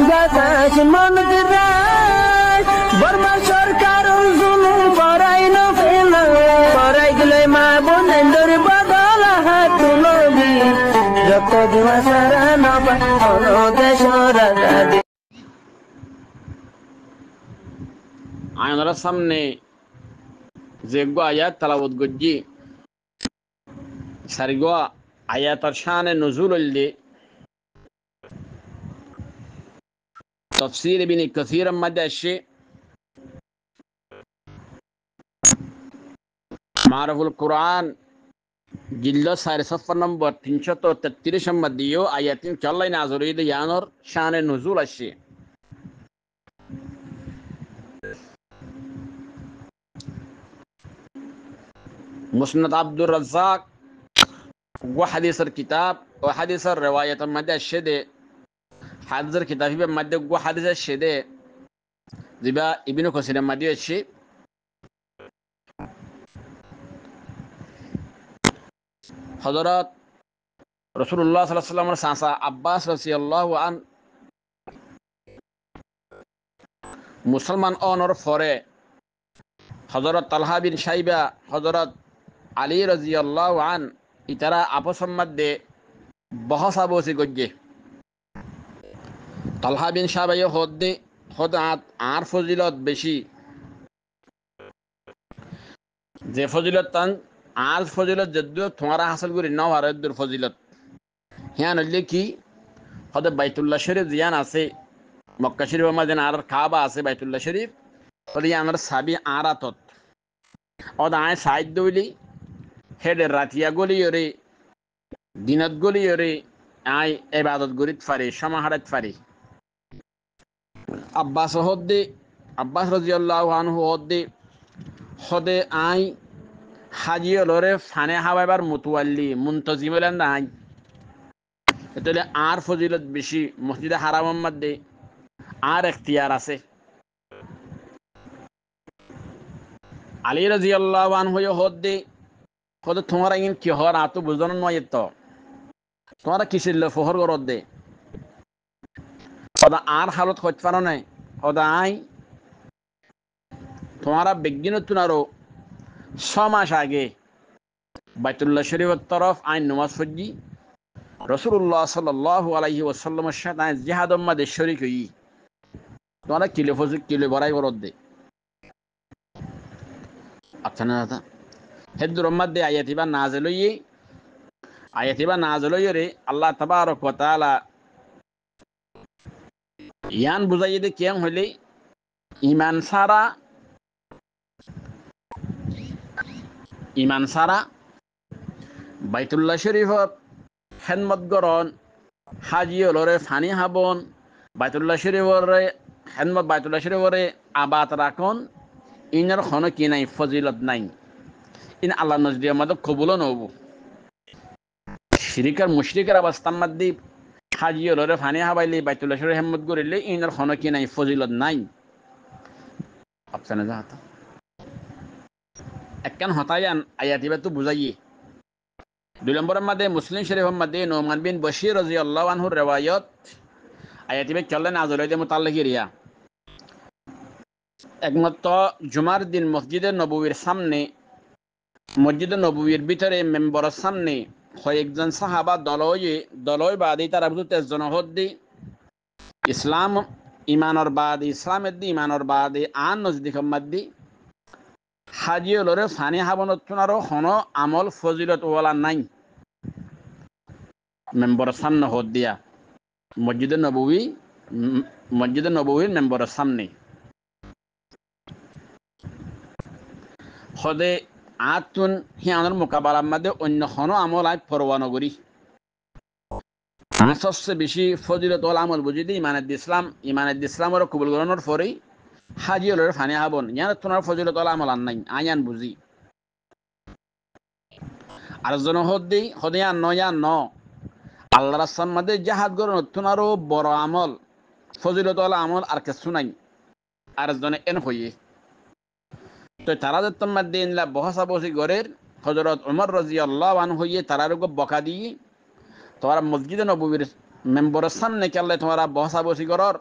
বাতাস মনত রায় বর্মা সরকার জুলুম করাই না ফেলা করাই গেলে মা বোনের বদল হাত নবী যত দিবা সারা না পালো দেশ রাজা আয়নার সামনে যে গো আয়াত তালাবত গজ্জি সারিগো আয়াতার শানে নজুল হইলে তফসির ইবনে কাসির মধ্যে আসে মারুফুল কুরআন জিল্লা 6 নম্বর 333 মধ্যেও আয়াতিন চল্লাই নাযর হইলে ইয়ানোর শানে নজুল আসে মুসনাদ আব্দুর রাজ্জাক وحديث الكتاب وحديث الرواية مدى الشدة حديث الكتاب في مدى وحديث الشدة ذبا ابن كثير مدى الشيء حضرات رسول الله صلى الله عليه وسلم سانسا عباس رضي الله عنه مسلمان اونر فورے حضرت طلحہ بن شیبہ حضرت علی رضی اللہ عنہ ইতারা আপসের মধ্যে বহসা বসে গজ্জে তালহা বিন সাবাই হদাত আর ফজিলত বেশি যে ফজিলত তান আর ফজিলত যদিও তোমারা হাসিল করি নাও আর দূর ফজিলত হ্যাঁ নইলে কি হদে বাইতুল্লাহ শরীফ জিয়ান আছে মক্কা শরীফের মধ্যে আর কাবা আছে বাইতুল্লাহ শরীফ হলে আমার সাবি আরাতত ওদা আয় সাইদ দইলি হেডে রাতিয়া গলিয়রে দিনত গলিয়রে আই ইবাদত গরিত ফারে সমাহারাত ফারে আব্বাস রাদিয়াল্লাহু আনহু হদে আই হাজিয়লরে ফানে হাওয়াবার মুতওয়াল্লি মুনতাজিম হলেন নাই এতলে আর ফজিলত বেশি মসজিদে হারামের মধ্যে আর এখতিয়ার আছে আলী রাদিয়াল্লাহু আনহু হদে তোমার ইন কি হওয়ার আত বুঝানো নয় তো তোমার কিসের ফহর গরত দে ওদা আর হালত হতে পারো নাই ওদা আই তোমারা বিজ্ঞান আরো 6 মাস আগে বাইতুল্লাহ শরীফের তরফ আইন নমাজ পড়ি রাসূলুল্লাহ সাল্লাল্লাহু আলাইহি ওয়াসাল্লামের সাথে জিহাদের মধ্যে শরীক হই তোমরা কিলে বড়াই গরত দে আচ্ছা না দাদা হেদুর মধ্যে আয়াতিবা নাযিল হইয়ে আল্লাহ তাবারক ওয়া তাআলা ইয়ান বুঝাইয়ে দে কেন হইলে ঈমান সারা বাইতুল্লাহ শরীফত খেদমত গরন হাজিয়লরে ফানি হাবন বাইতুল্লাহ শরীফরে আবাদ রাখন ইনার খন কি নাই ফজিলত নাই ইন আল্লাহ নজরিয়া মধ্যে কবুল নব শিরিকার মুশরিকের অবস্থার মধ্যে হাজিয়লরে ফানি হাবাইলে বাইতুল্লাহ শরীফ হেমত করিলে ইনার খন কি নাই ফজিলত নাই আপনারা জাহাত একখান হতায়ান আয়াতিবা তো বুঝাইয়ে 2 নম্বরের মধ্যে মুসলিম শরীফের মধ্যে নোমান বিন বশির রাদিয়াল্লাহু আনহুর riwayat আয়াতিবা চললেন নাযিল মুতাল্লিকি রিয়া একমাত্র জুমার দিন মসজিদে নববীর ভিতরে মেম্বরের সামনে কয়েকজন সাহাবা দলয় বাদী তারা বুঝতে জন হদ্দি ইমানের বাদী আন নজদিক মধ্যে হাজিয়লরে ফানি হাবনতনারও হন আমল ফজিলত ওয়ালা নাই মেম্বরের সামনে হদ্দিয়া মসজিদে নববীর মেম্বরের সামনে হদে আতুন হিয়ানোর মোকাবেলার মধ্যে অন্য কোনো আমল আয় পরোয়া নগরী সবচেয়ে বেশি ফজিলত আমল বুঝি দিই ইমানের ইসলামের কবুল গ্রহণের পরেই হাজিয়লের ফানি হাবন ইয়ান তোমার ফজিলত আমল আর নাই আয়ান বুঝি আর জন হদে ন আল্লাহ রাস্তার মধ্যে জাহাদ গ্রহণ তোমারও বড় আমল ফজিলত আমল আর কিছু নাই আর জনে এন হইয়ে তো তারা যে তোমার দিন বহসা বসি গড়ের হযরত ওমর রাদিয়াল্লাহু আনহু হইয়ে তারার বকা দিয়ে তোমার মসজিদে নববীর মেম্বরের সামনে কেলে তোমার বহসা বসি গড়র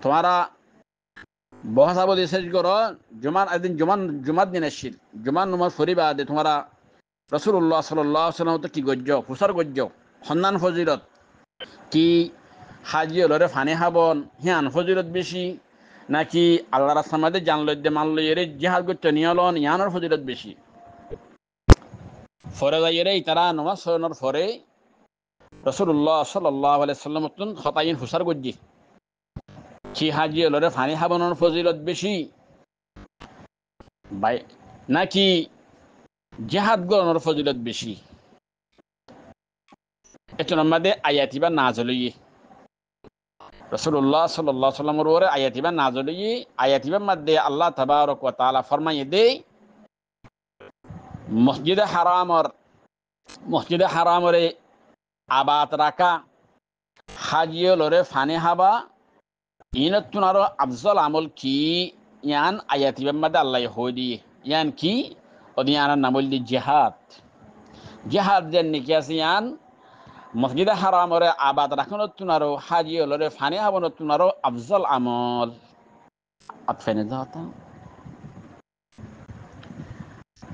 তোমারা বহাসাবদি শেষ করো জুমান একদিন জুমার দিন এসছিল জুমান নমাজ ফরিবা দে তোমরা রসুল্লাহ সাল্লাল্লাহু আলাইহি ওয়াসাল্লাম কি গজ্জ ফুসার গজ্জ সন্ধান ফজিলত কি হাজি হলরে ফানি হাবন হিয়ান ফজিলত বেশি নাকি আল্লাহ রাস্তার মধ্যে জানলদ্দে মানলইরে জিহাদ করতে নিয়লন ইয়ানোর ফজিলত বেশি ফরে যাইরে তারা নমাজ সরানোর পরে রসুল্লাহ সাল্লাল্লাহু আলাইহি ওয়াসাল্লাম হতাইন ফুসার গজ্জি কি হাজি হলরে ফানি হাবনের ফজিলত বেশি নাকি জিহাদ গণর ফজিলত বেশি এটার মধ্যে আয়াতিবা নাজলই রাসূলুল্লাহ সাল্লাল্লাহু আলাইহি ওয়াসাল্লামের ওরে আয়াতিবা নাজলই আয়াতিবার মধ্যে আল্লাহ তাবারক ওয়া তাআলা ফরমায়ে দে মসজিদে হারামরে আবাদ রাখা হাজিয়ে লরে ফানে হাবা ইনতুন আরো আফজল আমল কি ইয়ান আয়াতিবার মধ্যে আল্লাহ হই দিয়ে ইয়ান কি ওদিয়ানার নাম বললি জিহাদ যেন নাকি আছে ইয়ান মসজিদে হারামরে আবাদ রাখনতুন আরো হাজিয়ে লরে ফানে হাবনতুন আরো আফজল আমল আতফেনে যাতা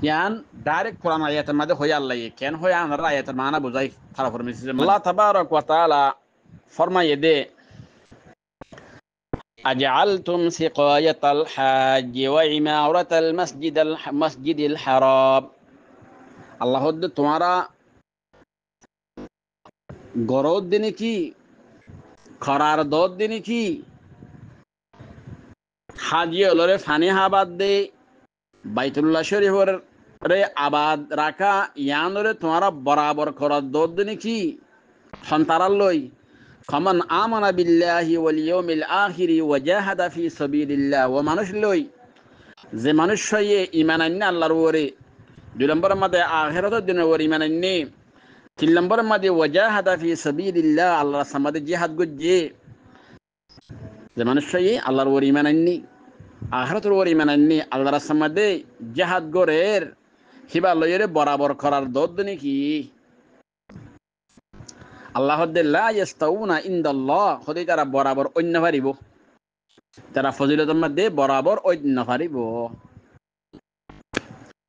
ইয়ান ডাইরেক্ট কোরআন আয়াতের মধ্যে হই আল্লাহ কেন হই আনার আয়াতের মানা বুঝাই তারা ফরমাইছে আল্লাহ তাবারক ওয়া তাআলা ফরমায়ে দে আজআলতুম সিকায়াতাল হাজ ওয়া ইমারাতাল মাসজিদিল হারাম আল্লাহ তোমরা গরদ দিনে কি খরার দদ দিনে কি হাজি হলরে ফানি হাবাদ দে বাইতুল্লাহ শরীফের রে আবাদ রাখা ইয়ানরে তোমরা বরাবর করার দদ দিনে কি সন্তারাল লই খমান আমানা বিল্লাহি ওয়াল ইয়াউমিল আখিরি ওয়া জাহাদা ফি সাবিলিল্লাহ ওয়া মানুষ লই যে মানুষ হয়ে ঈমান আননে আল্লাহর ওরে দুই নম্বরের মধ্যে আখিরাতের দিনের ওরে ঈমান আননে তিন নম্বরের মধ্যে ওয়া জাহাদা ফি সাবিলিল্লাহ আল্লাহর সামনে জিহাদ গজ্জে যে মানুষ হয়ে আল্লাহর ওরে ঈমান আননি আখিরাতের ওরে ঈমান আননি আল্লাহর সামনে জিহাদ গরের হিবা লইরে বরাবর করার দদ নাকি আল্লাহ লা ইয়াস্তাউনা ইনদাল্লাহ খোদে তারা বরাবর অন্য পারিব তারা ফজিলতের মধ্যে বরাবর অন্য পারিব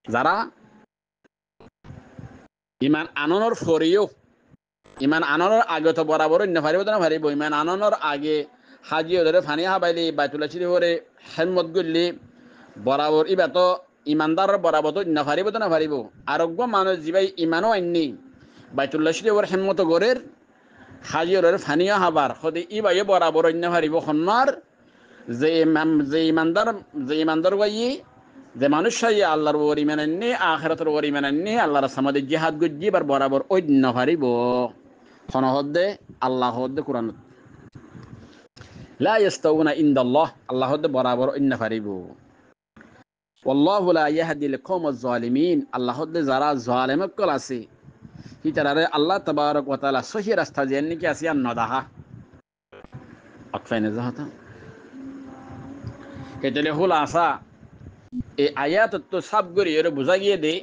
যারা ইমান আননের ফরিও ইমান আননের আগে তো বরাবর অন্য পারিব না পারিব ইমান আননের আগে হাজি হলে ফানি হাবাইলি বাইতুল্লাহ শরীফরে হেলমত গল্লি বরাবর ইবা তো ইমানদার বরাবর তো অন্য পারিব না পারিব আরোগ্য মানুষ যিবাই ইমানও আইননি বাইতুল্লাহ শরীফর হেলমত গরের হাজিরের ফানিয়া হাবার সদি ইবাই বরাবর অন্য হারিব খন্নার যে ইমানদার গাই যে মানুষ চাই আল্লাহর ওর ইমান আননি আখিরাতের ওর ইমান আননি আল্লাহর সামনে জিহাদ গজ্জি বার বরাবর অন্য হারিব খনহদ্দে আল্লাহ হদ্দে কুরআন লা ইয়াস্তাউনা ইনদাল্লাহ আল্লাহ হদ্দে বরাবর অন্য হারিব ওয়াল্লাহু লা ইয়াহদিল কওমাজ জালিমিন আল্লাহ হদ্দে যারা জালেম কল আছে হিতারে আল্লাহ তাবারক ওয়া তাআলা সহি রাস্তা যেন নাকি আছে আর নদাহা আতফাইনে যাহতা কেতলে হল আসা এই আয়াত তো সব গরি এর বুঝা গিয়ে দে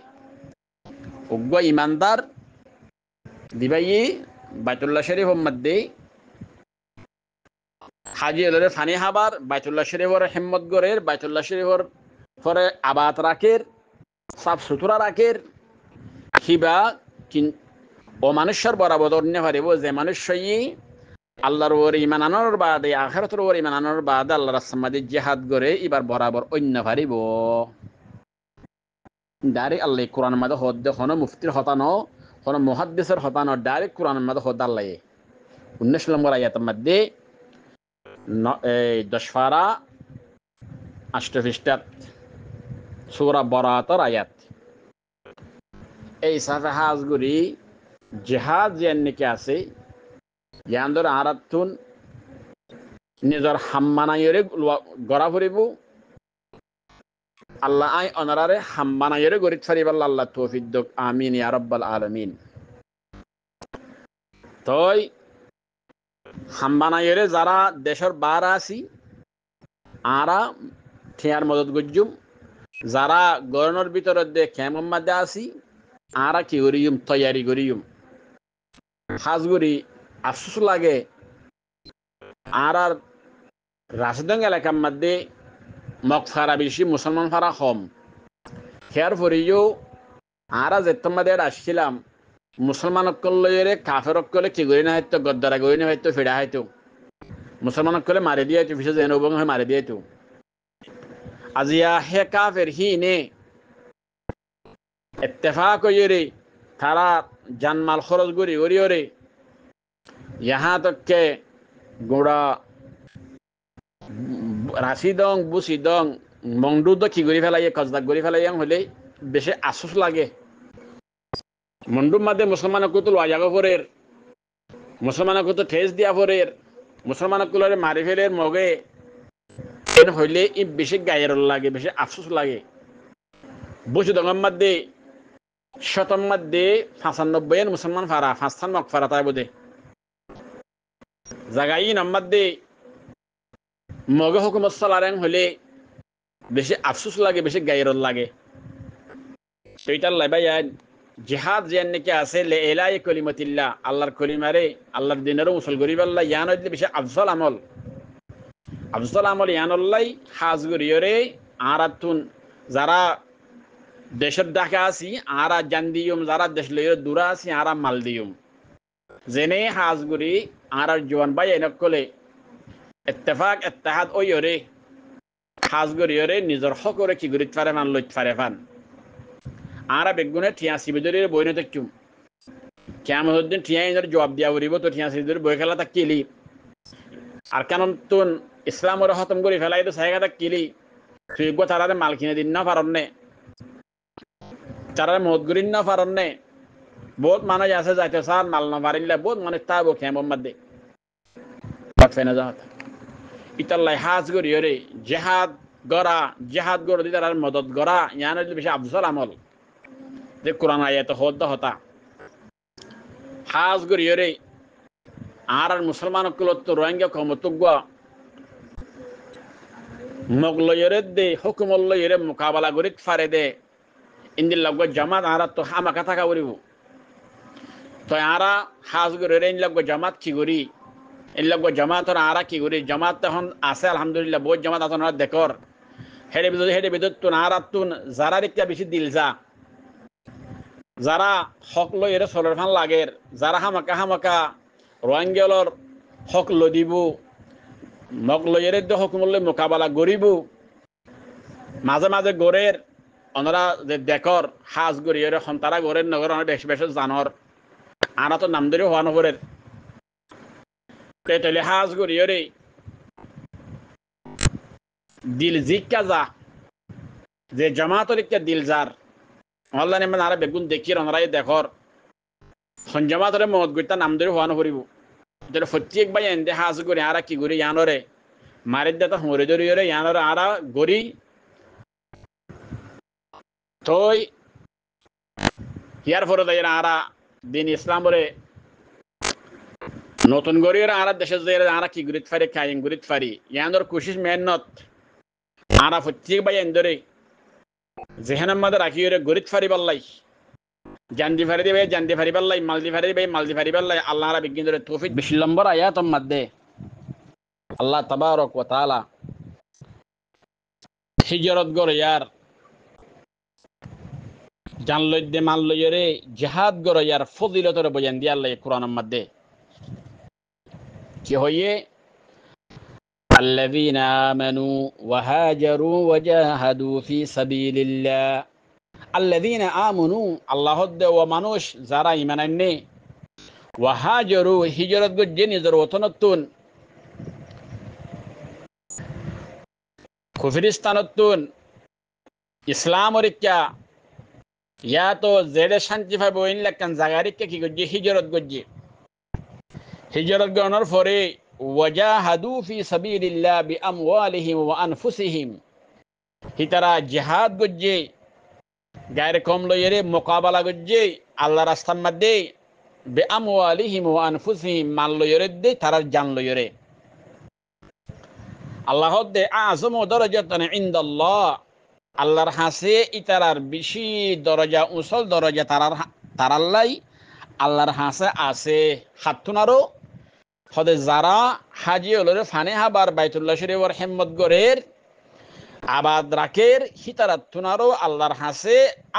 উগ্র ইমানদার দিবাই বাইতুল্লাহ শরীফের মধ্যে হাজি হলরে ফানি হাবার বাইতুল্লাহ শরীফের হিম্মত গরের বাইতুল্লাহ শরীফের পরে আবাদ রাখের সাফ সুতরা রাখের হিবা ও মানুষের বরাবর অন্য পারিব যে মানুষ আল্লাহর ওর ইমান আনানোর বাদে আখিরাতের ওর ইমান আনানোর বাদে আল্লাহর রাস্তায় জিহাদ করে এবার বরাবর অন্য পারিব ডাইরেক্ট আল্লাহ কোরআনের মধ্যে হদ্দে কোনো মুফতির হতানো কোনো মুহাদ্দিসের হতানো ডাইরেক্ট কোরআনের মধ্যে হদ আল্লাহ 19 নম্বর আয়াতের মধ্যে 10 পারা 8 পৃষ্ঠা সূরা বারাতের আয়াত এই সাফহাজগুলি জিহাদ যেন নাকি আছে ইয়ান্দর আরাতুন নিজর হাম্মানায়রে গড়া ফুরিব আল্লাহ আই অনারারে হাম্মানায়রে গড়ি ফারিব আল্লাহ তৌফিক দক আমিন ইয়া রাব্বাল আলামিন তই হাম্মানায়রে যারা দেশের বার আসি আরা থিয়ার মদত গজ্জুম যারা গরনের ভিতরে দে ক্যাম্পের মধ্যে আসি আরা কি করিম তৈয়ারি করিম হাজগুড়ি আফসোস লাগে আর রাশিদং এলাকার মধ্যে মকফারা বেশি মুসলমান ফারা কম হেয়ার ফরিও আরা যেতমাদের আসছিলাম মুসলমান অকলে কাফের অকলে কি গড়ি না হয়তো গদ্দারা গড়ি না হয়তো ফিরা হয়তো মুসলমান অকলে মারি দিয়ে হয়তো পিছিয়ে যেন হয়ে মারি দিয়ে তো আজিয়া হে কাফের হি নে ইত্তেফাক হইরে তারা জানমাল খরচ গড়ি গড়িওরে यहाँ तक के গোড়া রাশি দং বুসি দং মংডু তো কি গড়ি ফেলাই কজদাক গড়ি ফেলাই হলে বেশি আফসোস লাগে মন্ডুর মধ্যে মুসলমানকে তো লয়া ফরের মুসলমানকে তো ঠেস দিয়া ফরের মুসলমানকে মারি ফেলের মগে হইলে ই বেশি গায়ের লাগে বেশি আফসোস লাগে বুসি দঙের মধ্যে শতম মধ্যে 95 মুসলমান ফারা 5 মক ফারা তাই বোধে জাগাই মধ্যে মগে হুকুমত চলারেন হলে বেশি আফসোস লাগে বেশি গায়ের লাগে সেইটার লাইবাই জিহাদ যেন নাকি আছে লে এলাই কলিমতিল্লাহ আল্লাহর কলিমারে আল্লাহর দিনেরও মুসল গরিব আল্লাহ ইয়ান হইলে বেশি আফজল আমল ইয়ানল্লাই হাজ গরিয়রে আরাতুন যারা দেশের ডাকা আছি আরা জান দিয়ম যারা দেশ লইরে দূরা আছি আরা মাল দিয়ম জেনে হাজ গরি আরার জোয়ান ভাই এনক কলে ইত্তেফাক ইত্তেহাদ ওইরে হাজ গরিয়রে নিজের হকরে কি গরিত পারে মান লইত পারে ফান আরা বেগুনে ঠিয়া সিবিদরের বইনে দেখুম কিয়ামতের দিন ঠিয়া এর জবাব দিয়া উরিব তো ঠিয়া সিবিদরের বই খেলা তাকিলি আর কারণ তুন ইসলামের খতম করে ফেলাই তো সাইগা তাকিলি তুই গো তারারে মাল কিনে দিন না পারনে তারারে মত গরিন না পারনে বহুত মানুষ আছে যাইতে সার মাল না পারিলে বহুত মানুষ তাবো কিয়ামতের মধ্যে ফেনা যাত ইতাল্লাই হাজ গরিয়রে জিহাদ গড়া দিতার আর মদত গড়া ইয়ান বেশি আফজল আমল যে কোরআন আয়াত হতা হাজ গরিয়রে আর মুসলমান কুলত রোহিঙ্গা কমতুগা মগলয়রে দে হুকুমল্লয়রে মোকাবেলা গরিত ফারে দে ইন্দিল লাগো জামাত আর তো হামাকা থাকা করিব তো আরা হাজ গরিয়রে ইন লাগো জামাত কি করি ইন লাগো জামাত আরা কি করি জামাত তখন আছে আলহামদুলিল্লাহ বহুত জামাত আছে না দেখর হেডে বিদত তুন আরা তুন যারা রিক্তা বেশি দিল যা যারা হক লইরে সলর ফান লাগের যারা হামাকা রোহিঙ্গলর হক লদিব মক লইরে দে হকুমল্লে মোকাবেলা গরিব মাঝে মাঝে গড়ের অনরা যে দেখর হাজ গরিয়রে সন্তারা গড়ের নগর বেশ বেশ জানর আনা তো নাম ধরে হওয়া নগরের তেতলে হাজ গরিয়রে দিল জিক্কা যা যে জামাতরিকা দিল যার আল্লাহ নেমান আরা বেগুন দেখি অনরাই দেখর সঞ্জামাতরে মত গইতা নাম ধরে হওয়া নকরিব তাহলে প্রত্যেক ভাই এনদে হাজ গরি আরা কি গরি ইয়ানরে মারিদ দেতা হরে ধরিয়রে ইয়ানরে আরা গরি তোই ইয়ার ফরে দাইরা আরা দিন ইসলামরে নতুন গরিয়রে আরা দেশে যাইরা আরা কি গরিত ফারি কায়েম গরিত ফারি ইয়ানর কোশিশ মেহনত আরা প্রত্যেক ভাই এনদরে জেহানার মধ্যে রাখিয়রে গরিত ফারি বাল্লাই জান্দি ফারি দিবে জান্দি ফারি বাল্লাই মালদি ফারি দিবে মালদি ফারি বাল্লাই আল্লাহ রা বিজ্ঞান ধরে তৌফিক 20 নম্বর আয়াতের মধ্যে আল্লাহ তাবারক ওয়া তাআলা হিজরত গরে ইয়ার জানলইদে মানলইরে জিহাদ গরে ইয়ার ফজিলতরে বয়ান দি আল্লাহ কোরআনের মধ্যে কি হইয়ে الذين آمنوا وهاجروا وجاهدوا في سبيل الله الذين آمنوا الله هد ومنوش زارا إيمانني وهاجروا هجرت جني ذروتنتون كفرستانتون إسلام وركا يا تو زيد شانتي فبوين لكن زغاريكا كي گجي هجرت گجي هجرت گونر فوري وجاهدوا في سبيل الله بأموالهم وأنفسهم هترا جهاد گجي غير قوم ليره مقابله گجي الله راستان مدي بأموالهم وأنفسهم مال ليره دي ترى جان ليره الله دي أعظم درجة عند الله الله رحاسه إترار بشي درجة أصل درجة ترالله الله رحاسه آسه حتنارو হদে যারা হাজি হলরে ফানে হাবার বাইতুল্লাহ শরীফর হেম্মত গরের আবাদ রাখের হিতারাত তুনারো আল্লাহর হাসে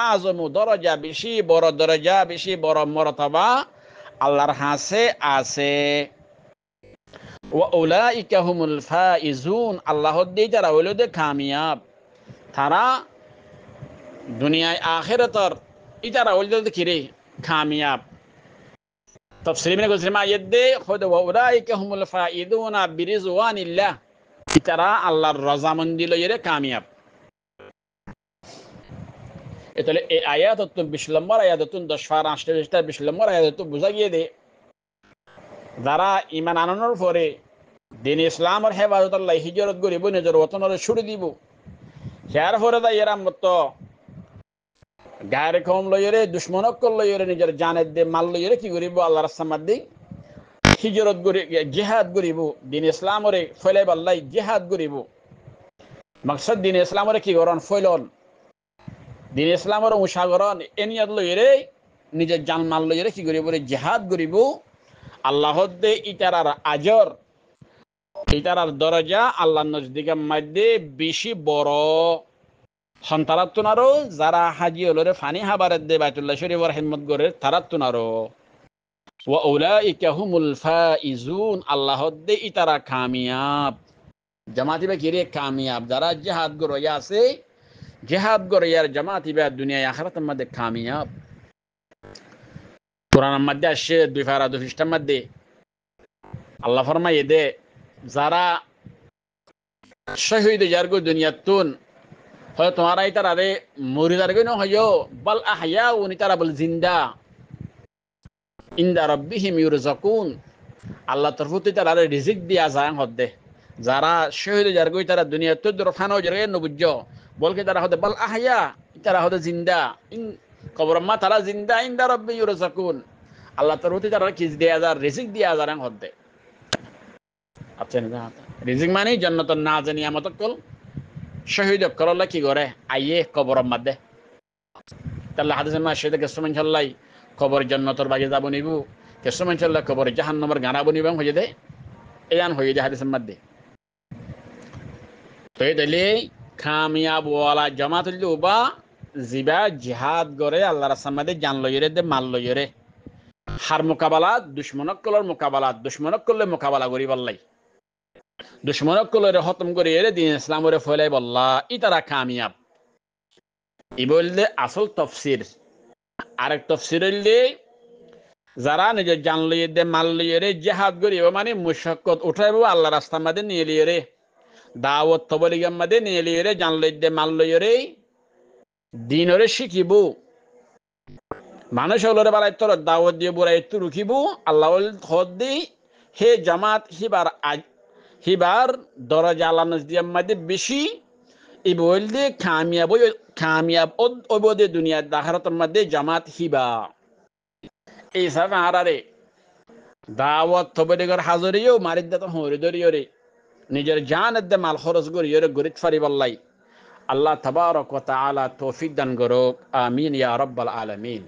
আজমু দরজা বেশি বড় দরজা বেশি বড় মর্তবা আল্লাহর হাসে আছে ওয়া উলাইকা হুমুল ফাইজুন আল্লাহ দেই তারা হইল দে কামিয়াব তারা দুনিয়ায় আখিরাতর ইতারা হইল দে কিরে কামিয়াব তাফসীর ইবনে কাসির আয়াত দে খুদ ওয়া উলাইকা হুমুল ফাইজুনা বিরিজওয়ানিল্লাহ ইতারা আল্লাহর রজামন্দি লইরে কামিয়াব এতলে এই আয়াত তো 20 নম্বর আয়াত তো 10 ফার 20 নম্বর আয়াত তো বুঝা গিয়ে দে যারা ঈমান আনানোর পরে দিন ইসলামের হেফাজত আল্লাহ হিজরত করিব নিজের ওতনের ছুড়ে দিব যার পরে দা এরা মত গায়ের কম লইরে দুশ্মনক লইরে নিজের জানের দে মাল লইরে কি করিব আল্লাহর রাস্তার মধ্যে হিজরত করি জিহাদ করিব দিন ইসলামরে ফলাইব আল্লাহ জিহাদ করিব মকসদ দিন ইসলামরে কি করন ফলন দিন ইসলামর মুসাগরণ এনিয়াত লইরে নিজের জান মাল লইরে কি করিব জিহাদ করিব আল্লাহ দে ইতারার আজর ইতারার দরজা আল্লাহর নজদিকের মধ্যে বেশি বড় সন্তারাতুনারও যারা হাজি হলরে ফানি হাবারের দে বাইতুল্লাহ শরীফর হিম্মত গরের তারাতুনারও ওয়া উলাইকা হুমুল ফাইজুন আল্লাহ দে ইতারা কামিয়াব জামাতি বা কিরে কামিয়াব যারা জিহাদ গরয়া আছে জিহাদ গরয়ার জামাতি বা দুনিয়া আখিরাতের মধ্যে কামিয়াব কোরআনের মধ্যে আসে 2 পারা 2 পৃষ্ঠার মধ্যে আল্লাহ ফরমায় দে যারা শহীদ যারগো দুনিয়াতুন হয় তোমারা ইতারা রে মরিদার গই ন হয়ো বল আহয়া উনি তারা বল জিন্দা ইনদা রাব্বিহিম ইউরজাকুন আল্লাহ তরফতে তারা রিজিক দিয়া যায় হদে যারা শহীদ যারগো তারা দুনিয়াতে দরফানো জরে নবুজ্জ বলকে তারা হদে বল আহয়া তারা হদে জিন্দা ইন কবরম্মা তারা জিন্দা ইনদা রাব্বি ইউরজাকুন আল্লাহ তরফতে তারা কিস দিয়া যায় রিজিক দিয়া যায় হদে আচ্ছা না রিজিক মানে জান্নাতুন নাজ নিয়ামত কল শহীদ করল্লা কি করে আইয়ে কবরের মধ্যে তাহলে হাদিসে মাসে কেসমন চল্লাই কবর জান্নাতের বাগে যাব নিবু কেসমন চল্লাই কবর জাহান্নামের গানা বনিব হয়ে দে এয়ান হয়ে যায় হাদিসের মধ্যে তো এই দলে কামিয়াব ওয়ালা জামাতুল উবা জিবা জিহাদ করে আল্লাহর রাস্তার মধ্যে জান লইরে দে মাল লইরে হার মোকাবেলা দুশমনক কলর মোকাবেলা দুশমনক করলে মোকাবেলা করি বললাই দুশ্মনক কলরে খতম করে এলে দিন ইসলামরে ফলাই বল্লা ইতারা কামিয়াব ই বললে আসল তফসির আরেক তফসির হইলে যারা নিজের জান লইয়ে দে মাল লইয়ে রে জিহাদ করিব মানে মুশাক্কত উঠাইব আল্লাহ রাস্তার মধ্যে নিয়ে লিয়ে রে দাওয়াত তবলিগের মধ্যে নিয়ে লিয়ে রে জান লইয়ে দে মাল লইয়ে রে দিনরে শিখিব মানুষ হলরে বালাই তোর দাওয়াত দিয়ে বুড়াই তো রুখিব আল্লাহ হদ দি হে জামাত হিবার দরজা আল্লাহ নজদিয়ার মধ্যে বেশি এই বলতে কামিয়াব ওবদে দুনিয়ার আখিরাতের মধ্যে জামাত হিবা এই সারা আরারে দাওয়াত তবলিগের হাজরিও মারিদ তো হরি দরিয়রে নিজের জান দে মাল খরচ করিয়রে গরিত ফারি বল্লাই আল্লাহ তাবারক ওয়া তাআলা তৌফিক দান করুক আমিন ইয়া রাব্বাল আলামিন